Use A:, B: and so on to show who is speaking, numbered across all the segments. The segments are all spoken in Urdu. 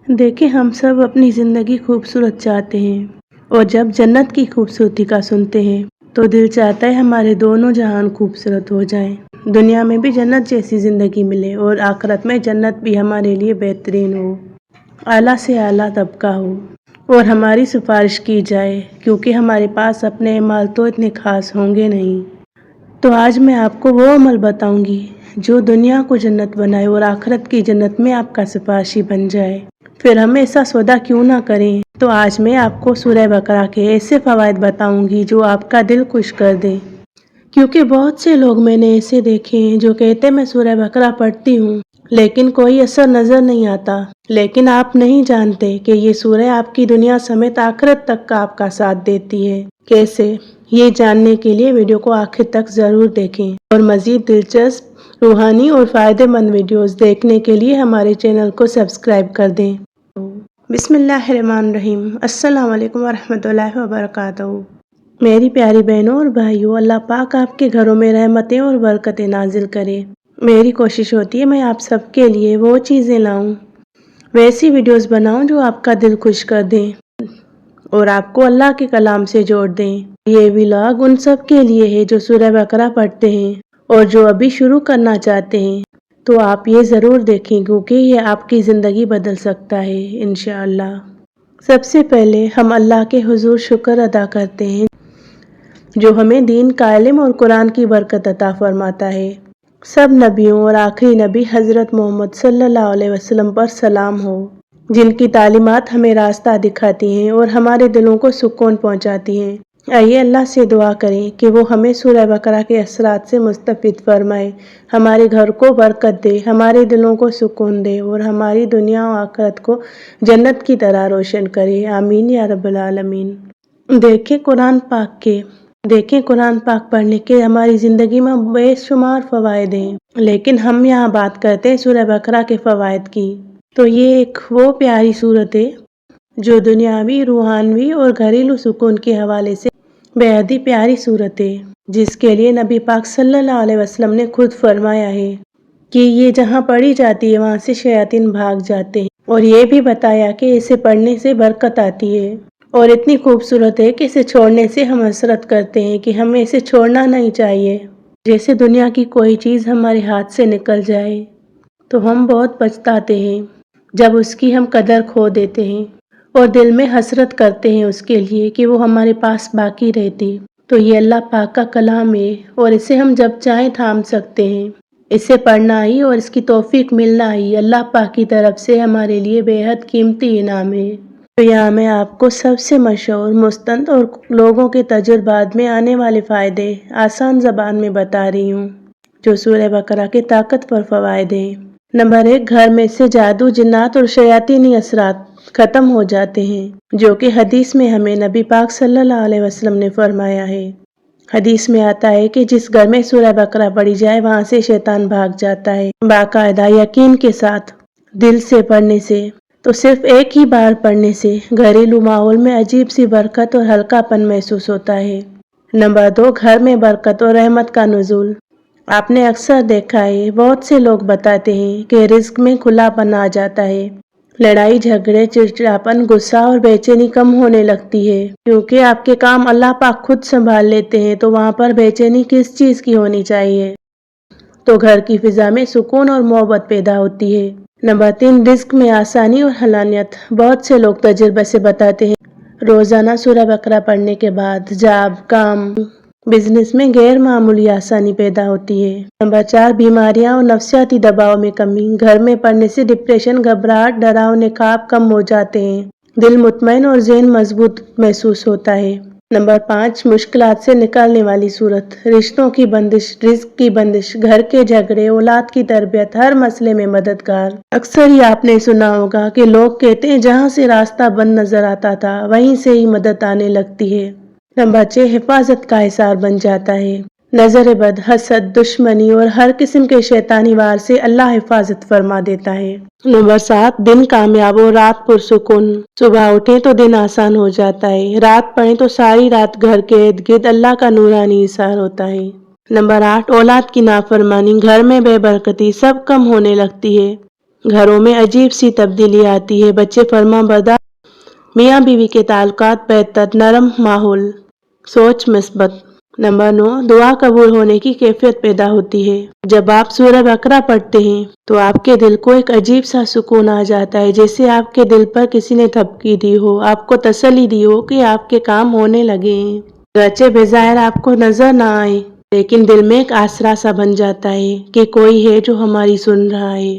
A: دیکھیں ہم سب اپنی زندگی خوبصورت چاہتے ہیں، اور جب جنت کی خوبصورتی کا سنتے ہیں تو دل چاہتا ہے ہمارے دونوں جہان خوبصورت ہو جائیں، دنیا میں بھی جنت جیسی زندگی ملے اور آخرت میں جنت بھی ہمارے لیے بہترین ہو، اعلیٰ سے اعلیٰ طبقہ ہو اور ہماری سفارش کی جائے، کیونکہ ہمارے پاس اپنے اعمال تو اتنے خاص ہوں گے نہیں۔ تو آج میں آپ کو وہ عمل بتاؤں گی جو دنیا کو جنت بنائے اور آخرت کی جنت میں آپ کا سفارشی بن جائے۔ پھر ہم ایسا سودا کیوں نہ کریں؟ تو آج میں آپ کو سورہ بقرہ کے ایسے فوائد بتاؤں گی جو آپ کا دل خوش کر دیں، کیونکہ بہت سے لوگ میں نے ایسے دیکھے ہیں جو کہتے میں سورہ بقرہ پڑھتی ہوں لیکن کوئی اثر نظر نہیں آتا، لیکن آپ نہیں جانتے کہ یہ سورہ آپ کی دنیا سمیت آخرت تک کا آپ کا ساتھ دیتی ہے۔ کیسے؟ یہ جاننے کے لیے ویڈیو کو آخر تک ضرور دیکھیں، اور مزید دلچسپ روحانی اور فائدہ مند ویڈیوز دیکھنے کے لیے ہمارے چینل کو سبسکرائب کر دیں۔ بسم اللہ الرحمن الرحیم۔ السلام علیکم ورحمۃ اللہ وبرکاتہ۔ میری پیاری بہنوں اور بھائیوں، اللہ پاک آپ کے گھروں میں رحمتیں اور برکتیں نازل کرے۔ میری کوشش ہوتی ہے میں آپ سب کے لیے وہ چیزیں لاؤں، ویسی ویڈیوز بناؤں جو آپ کا دل خوش کر دیں اور آپ کو اللہ کے کلام سے جوڑ دیں۔ یہ ولاگ ان سب کے لیے ہے جو سورہ بقرہ پڑھتے ہیں اور جو ابھی شروع کرنا چاہتے ہیں، تو آپ یہ ضرور دیکھیں کیونکہ یہ آپ کی زندگی بدل سکتا ہے انشاءاللہ۔ سب سے پہلے ہم اللہ کے حضور شکر ادا کرتے ہیں جو ہمیں دین کا علم اور قرآن کی برکت عطا فرماتا ہے۔ سب نبیوں اور آخری نبی حضرت محمد صلی اللہ علیہ وسلم پر سلام ہو، جن کی تعلیمات ہمیں راستہ دکھاتی ہیں اور ہمارے دلوں کو سکون پہنچاتی ہیں۔ آئیے اللہ سے دعا کریں کہ وہ ہمیں سورہ بقرہ کے اثرات سے مستفید فرمائے، ہمارے گھر کو برکت دے، ہمارے دلوں کو سکون دے اور ہماری دنیا و آخرت کو جنت کی طرح روشن کرے، آمین یا رب العالمین۔ دیکھیں قرآن پاک پڑھنے کے ہماری زندگی میں بے شمار فوائد ہیں، لیکن ہم یہاں بات کرتے ہیں سورہ بقرہ کے فوائد کی۔ تو یہ ایک وہ پیاری سورت ہے جو دنیاوی، روحانوی اور گھریلو سکون کے حوالے سے بے حد ہی پیاری سورت ہے، جس کے لیے نبی پاک صلی اللہ علیہ وسلم نے خود فرمایا ہے کہ یہ جہاں پڑھی جاتی ہے وہاں سے شیاطین بھاگ جاتے ہیں، اور یہ بھی بتایا کہ اسے پڑھنے سے برکت آتی ہے اور اتنی خوبصورت ہے کہ اسے چھوڑنے سے ہم حسرت کرتے ہیں کہ ہمیں اسے چھوڑنا نہیں چاہیے۔ جیسے دنیا کی کوئی چیز ہمارے ہاتھ سے نکل جائے تو ہم بہت پچھتاتے ہیں جب اس کی ہم قدر کھو دیتے ہیں اور دل میں حسرت کرتے ہیں اس کے لیے کہ وہ ہمارے پاس باقی رہتی۔ تو یہ اللہ پاک کا کلام ہے اور اسے ہم جب چاہیں تھام سکتے ہیں۔ اسے پڑھنا ہی اور اس کی توفیق ملنا ہی اللہ پاک کی طرف سے ہمارے لیے بے حد قیمتی انعام ہے۔ تو یہاں میں آپ کو سب سے مشہور، مستند اور لوگوں کے تجربات میں آنے والے فائدے آسان زبان میں بتا رہی ہوں جو سورہ بقرہ کے طاقتور فوائد ہیں۔ نمبر 1، گھر میں سے جادو، جنات اور شیاطینی اثرات ختم ہو جاتے ہیں، جو کہ حدیث میں ہمیں نبی پاک صلی اللہ علیہ وسلم نے فرمایا ہے۔ حدیث میں آتا ہے کہ جس گھر میں سورہ بقرہ پڑھی جائے وہاں سے شیطان بھاگ جاتا ہے۔ باقاعدہ یقین کے ساتھ دل سے پڑھنے سے، تو صرف ایک ہی بار پڑھنے سے گھریلو ماحول میں عجیب سی برکت اور ہلکا پن محسوس ہوتا ہے۔ نمبر 2، گھر میں برکت اور رحمت کا نزول۔ آپ نے اکثر دیکھا ہے بہت سے لوگ بتاتے ہیں کہ رزق میں کھلا پن آ جاتا ہے، لڑائی جھگڑے، چڑچڑاپن، غصہ اور بے چینی کم ہونے لگتی ہے، کیونکہ آپ کے کام اللہ پاک خود سنبھال لیتے ہیں، تو وہاں پر بے چینی کس چیز کی ہونی چاہیے؟ تو گھر کی فضا میں سکون اور محبت پیدا ہوتی ہے۔ نمبر 3، رزق میں آسانی اور حلانیت۔ بہت سے لوگ تجربے سے بتاتے ہیں روزانہ سورہ بقرہ پڑھنے کے بعد جاب، کام، بزنس میں غیر معمولی آسانی پیدا ہوتی ہے۔ نمبر 4، بیماریاں اور نفسیاتی دباؤ میں کمی۔ گھر میں پڑھنے سے ڈپریشن، گھبراہٹ، ڈراؤنے خواب کم ہو جاتے ہیں، دل مطمئن اور ذہن مضبوط محسوس ہوتا ہے۔ نمبر 5، مشکلات سے نکالنے والی صورت۔ رشتوں کی بندش، رزق کی بندش، گھر کے جھگڑے، اولاد کی تربیت، ہر مسئلے میں مددگار۔ اکثر ہی آپ نے سنا ہوگا کہ لوگ کہتے ہیں جہاں سے راستہ بند نظر آتا تھا وہیں سے ہی مدد آنے لگتی ہے۔ نمبر 6، حفاظت کا حصار بن جاتا ہے۔ نظر بد، حسد، دشمنی اور ہر قسم کے شیطانی وار سے اللہ حفاظت فرما دیتا ہے۔ نمبر 7، دن کامیاب اور رات پرسکون۔ صبح اٹھیں تو دن آسان ہو جاتا ہے، رات پڑھیں تو ساری رات گھر کے ارد گرد اللہ کا نورانی حصار ہوتا ہے۔ نمبر 8، اولاد کی نافرمانی، گھر میں بے برکتی سب کم ہونے لگتی ہے۔ گھروں میں عجیب سی تبدیلی آتی ہے، بچے فرما بردار، میاں بیوی کے تعلقات بہتر، نرم ماحول، سوچ مثبت۔ نمبر 9، دعا قبول ہونے کی کیفیت پیدا ہوتی ہے۔ جب آپ سورہ بقرہ پڑھتے ہیں تو آپ کے دل کو ایک عجیب سا سکون آ جاتا ہے، جیسے آپ کے دل پر کسی نے تھپکی دی ہو، آپ کو تسلی دی ہو کہ آپ کے کام ہونے لگے ہیں۔ گرچہ بظاہر آپ کو نظر نہ آئے، لیکن دل میں ایک آسرا سا بن جاتا ہے کہ کوئی ہے جو ہماری سن رہا ہے۔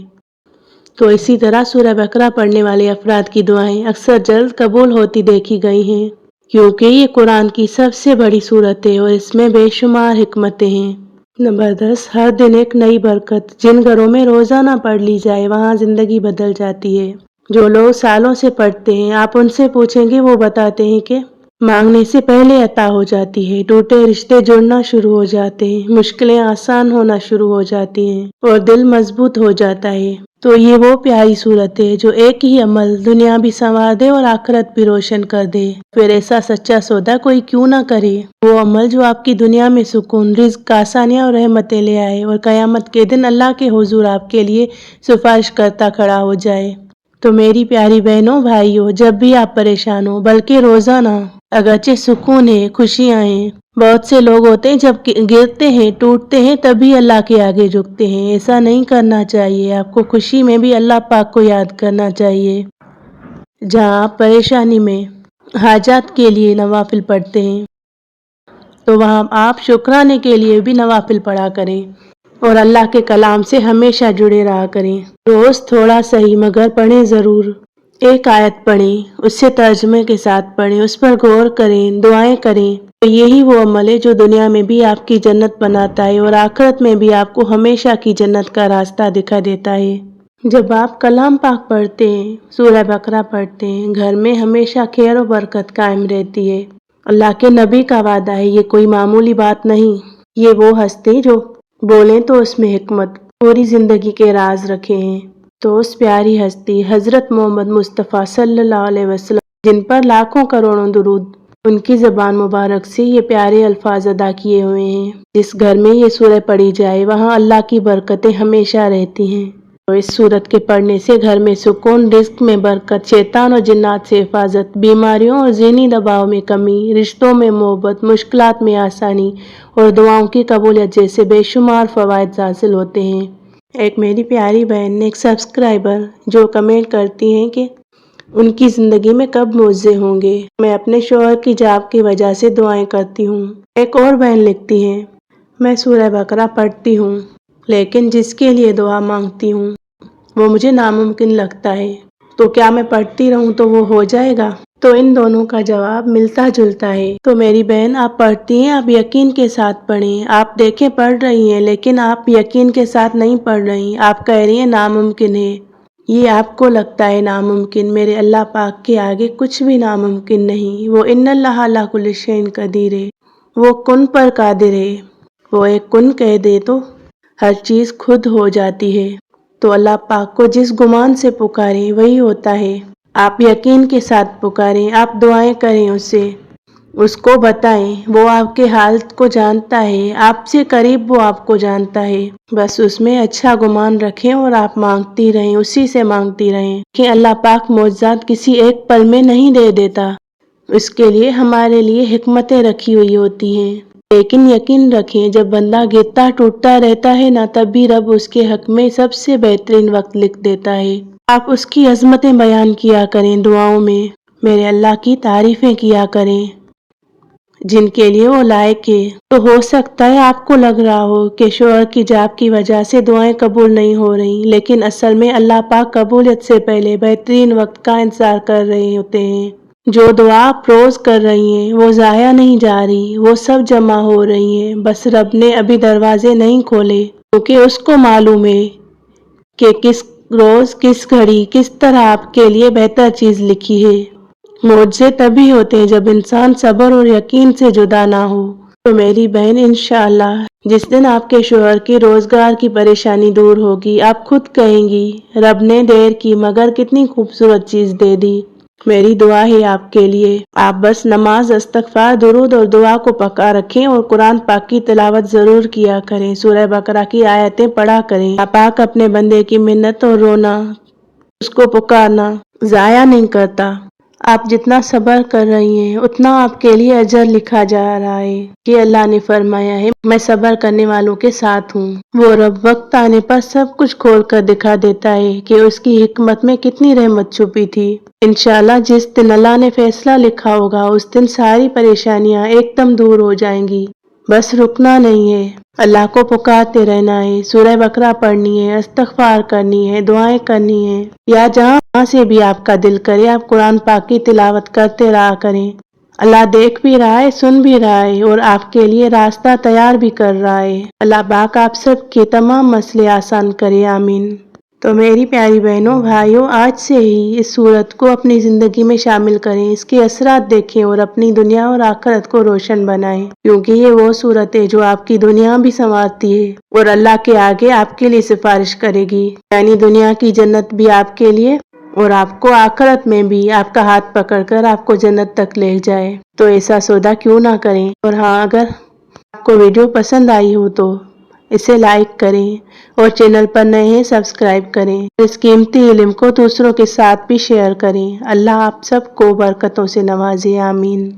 A: تو اسی طرح سورہ بقرہ پڑھنے والے افراد کی دعائیں اکثر جلد قبول ہوتی دیکھی گئی ہیں، کیونکہ یہ قرآن کی سب سے بڑی سورت ہے اور اس میں بے شمار حکمتیں ہیں۔ نمبر 10، ہر دن ایک نئی برکت۔ جن گھروں میں روزانہ پڑھ لی جائے وہاں زندگی بدل جاتی ہے۔ جو لوگ سالوں سے پڑھتے ہیں، آپ ان سے پوچھیں گے، وہ بتاتے ہیں کہ مانگنے سے پہلے عطا ہو جاتی ہے، ٹوٹے رشتے جڑنا شروع ہو جاتے ہیں، مشکلیں آسان ہونا شروع ہو جاتی ہیں اور دل مضبوط ہو جاتا ہے۔ تو یہ وہ پیاری صورت ہے جو ایک ہی عمل دنیا بھی سنوار دے اور آخرت بھی روشن کر دے۔ پھر ایسا سچا سودا کوئی کیوں نہ کرے، وہ عمل جو آپ کی دنیا میں سکون، رزق، آسانیاں اور رحمتیں لے آئے اور قیامت کے دن اللہ کے حضور آپ کے لیے سفارش کرتا کھڑا ہو جائے۔ تو میری پیاری بہنوں، بھائیوں، جب بھی آپ پریشان ہو، بلکہ روزانہ، اگرچہ سکون ہے، خوشیاں ہیں، بہت سے لوگ ہوتے ہیں جب گرتے ہیں، ٹوٹتے ہیں، تبھی اللہ کے آگے جھکتے ہیں۔ ایسا نہیں کرنا چاہیے، آپ کو خوشی میں بھی اللہ پاک کو یاد کرنا چاہیے۔ جہاں آپ پریشانی میں حاجات کے لیے نوافل پڑھتے ہیں، تو وہاں آپ شکرانے کے لیے بھی نوافل پڑھا کریں اور اللہ کے کلام سے ہمیشہ جڑے رہا کریں۔ روز تھوڑا صحیح مگر پڑھیں ضرور۔ ایک آیت پڑھیں، اس سے ترجمے کے ساتھ پڑھیں، اس پر غور کریں، دعائیں کریں۔ تو یہی وہ عمل ہے جو دنیا میں بھی آپ کی جنت بناتا ہے اور آخرت میں بھی آپ کو ہمیشہ کی جنت کا راستہ دکھا دیتا ہے۔ جب آپ کلام پاک پڑھتے ہیں، سورہ بقرہ پڑھتے ہیں، گھر میں ہمیشہ خیر و برکت قائم رہتی ہے۔ اللہ کے نبی کا وعدہ ہے، یہ کوئی معمولی بات نہیں۔ یہ وہ ہستی جو بولیں تو اس میں حکمت، پوری زندگی کے راز رکھے ہیں۔ تو اس پیاری ہستی حضرت محمد مصطفیٰ صلی اللہ علیہ وسلم، جن پر لاکھوں کروڑوں درود ان کی زبان مبارک سے یہ پیارے الفاظ ادا کیے ہوئے ہیں، جس گھر میں یہ سورہ پڑھی جائے وہاں اللہ کی برکتیں ہمیشہ رہتی ہیں۔ تو اس سورت کے پڑھنے سے گھر میں سکون، رزق میں برکت، شیطان اور جنات سے حفاظت، بیماریوں اور ذہنی دباؤ میں کمی، رشتوں میں محبت، مشکلات میں آسانی اور دعاؤں کی قبولیت جیسے بے شمار فوائد حاصل ہوتے ہیں۔ ایک میری پیاری بہن نے، ایک سبسکرائبر، جو کمنٹ کرتی ہیں کہ ان کی زندگی میں کب معجزے ہوں گے، میں اپنے شوہر کی جاب کی وجہ سے دعائیں کرتی ہوں۔ ایک اور بہن لکھتی ہیں، میں سورہ بقرہ پڑھتی ہوں، لیکن جس کے لیے دعا مانگتی ہوں وہ مجھے ناممکن لگتا ہے، تو کیا میں پڑھتی رہوں تو وہ ہو جائے گا؟ تو ان دونوں کا جواب ملتا جلتا ہے۔ تو میری بہن، آپ پڑھتی ہیں، آپ یقین کے ساتھ پڑھیں۔ آپ دیکھیں پڑھ رہی ہیں، لیکن آپ یقین کے ساتھ نہیں پڑھ رہی، آپ کہہ رہی ہیں ناممکن ہے۔ یہ آپ کو لگتا ہے ناممکن، میرے اللہ پاک کے آگے کچھ بھی ناممکن نہیں۔ وہ ان اللہ علی کل شیء قدیر ہے، وہ کن پر قادر ہے۔ وہ ایک کن کہہ دے تو ہر چیز خود ہو جاتی ہے۔ تو اللہ پاک کو جس گمان سے پکاریں وہی ہوتا ہے۔ آپ یقین کے ساتھ پکاریں، آپ دعائیں کریں اسے، اس کو بتائیں، وہ آپ کے حالت کو جانتا ہے، آپ سے قریب وہ آپ کو جانتا ہے۔ بس اس میں اچھا گمان رکھیں اور آپ مانگتی رہیں، اسی سے مانگتی رہیں کہ اللہ پاک معجزات کسی ایک پل میں نہیں دے دیتا، اس کے لیے ہمارے لیے حکمتیں رکھی ہوئی ہوتی ہیں۔ لیکن یقین رکھیں، جب بندہ گرتا ٹوٹتا رہتا ہے نا، تب بھی رب اس کے حق میں سب سے بہترین وقت لکھ دیتا ہے۔ آپ اس کی عظمتیں بیان کیا کریں دعاؤں میں، میرے اللہ کی تعریفیں کیا کریں جن کے لیے وہ لائق ہے۔ تو ہو سکتا ہے آپ کو لگ رہا ہو کہ شوہر کی جاب کی وجہ سے دعائیں قبول نہیں ہو رہی، لیکن اصل میں اللہ پاک قبولیت سے پہلے بہترین وقت کا انتظار کر رہے ہوتے ہیں۔ جو دعا آپ روز کر رہی ہیں وہ ضائع نہیں جا رہی، وہ سب جمع ہو رہی ہیں، بس رب نے ابھی دروازے نہیں کھولے، کیونکہ اس کو معلوم ہے کہ کس روز، کس گھڑی، کس طرح آپ کے لیے بہتر چیز لکھی ہے۔ معجزے تبھی ہوتے ہیں جب انسان صبر اور یقین سے جدا نہ ہو۔ تو میری بہن، انشاءاللہ جس دن آپ کے شوہر کی روزگار کی پریشانی دور ہوگی، آپ خود کہیں گی، رب نے دیر کی مگر کتنی خوبصورت چیز دے دی۔ میری دعا ہے آپ کے لیے، آپ بس نماز، استغفار، درود اور دعا کو پکا رکھیں اور قرآن پاک کی تلاوت ضرور کیا کریں، سورہ بقرہ کی آیتیں پڑھا کریں۔ اللہ پاک اپنے بندے کی منت اور رونا، اس کو پکارنا ضائع نہیں کرتا۔ آپ جتنا صبر کر رہی ہیں اتنا آپ کے لیے اجر لکھا جا رہا ہے، کہ اللہ نے فرمایا ہے میں صبر کرنے والوں کے ساتھ ہوں۔ وہ رب وقت آنے پر سب کچھ کھول کر دکھا دیتا ہے کہ اس کی حکمت میں کتنی رحمت چھپی تھی۔ انشاءاللہ جس دن اللہ نے فیصلہ لکھا ہوگا اس دن ساری پریشانیاں ایک دم دور ہو جائیں گی۔ بس رکنا نہیں ہے، اللہ کو پکارتے رہنا ہے، سورہ بقرہ پڑھنی ہے، استغفار کرنی ہے، دعائیں کرنی ہے، یا جہاں سے بھی آپ کا دل کرے آپ قرآن پاک کی تلاوت کرتے رہا کریں۔ اللہ دیکھ بھی رہا ہے، سن بھی رہا ہے اور آپ کے لیے راستہ تیار بھی کر رہا ہے۔ اللہ پاک آپ سب کے تمام مسئلے آسان کرے، آمین۔ تو میری پیاری بہنوں، بھائیوں، آج سے ہی اس سورت کو اپنی زندگی میں شامل کریں، اس کے اثرات دیکھیں اور اپنی دنیا اور آخرت کو روشن بنائیں، کیونکہ یہ وہ سورت ہے جو آپ کی دنیا بھی سنوارتی ہے اور اللہ کے آگے آپ کے لیے سفارش کرے گی، یعنی دنیا کی جنت بھی آپ کے لیے اور آپ کو آخرت میں بھی آپ کا ہاتھ پکڑ کر آپ کو جنت تک لے جائے۔ تو ایسا سودا کیوں نہ کریں۔ اور ہاں، اگر آپ کو ویڈیو پسند آئی ہو تو اسے لائک کریں اور چینل پر نئے ہیں سبسکرائب کریں، اس قیمتی علم کو دوسروں کے ساتھ بھی شیئر کریں۔ اللہ آپ سب کو برکتوں سے نوازے، آمین۔